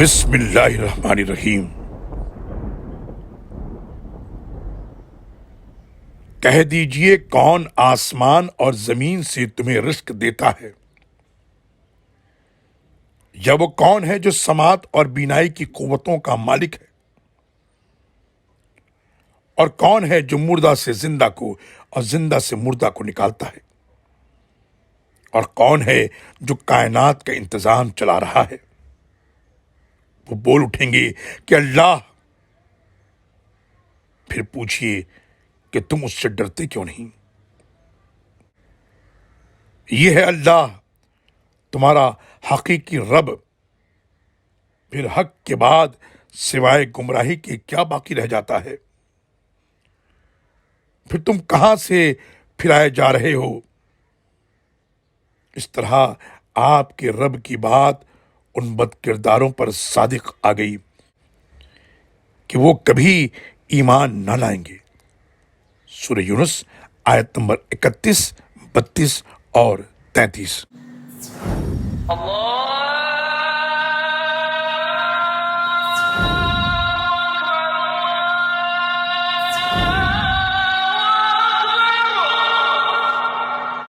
بسم اللہ الرحمن الرحیم۔ کہہ دیجئے کون آسمان اور زمین سے تمہیں رزق دیتا ہے، یا وہ کون ہے جو سماعت اور بینائی کی قوتوں کا مالک ہے، اور کون ہے جو مردہ سے زندہ کو اور زندہ سے مردہ کو نکالتا ہے، اور کون ہے جو کائنات کا انتظام چلا رہا ہے۔ وہ بول اٹھیں گے کہ اللہ۔ پھر پوچھئے کہ تم اس سے ڈرتے کیوں نہیں؟ یہ ہے اللہ تمہارا حقیقی رب، پھر حق کے بعد سوائے گمراہی کے کیا باقی رہ جاتا ہے؟ پھر تم کہاں سے پھرائے جا رہے ہو؟ اس طرح آپ کے رب کی بات ان بد کرداروں پر صادق آ گئی کہ وہ کبھی ایمان نہ لائیں گے۔ سورہ یونس آیت نمبر 31، 32 اور 33۔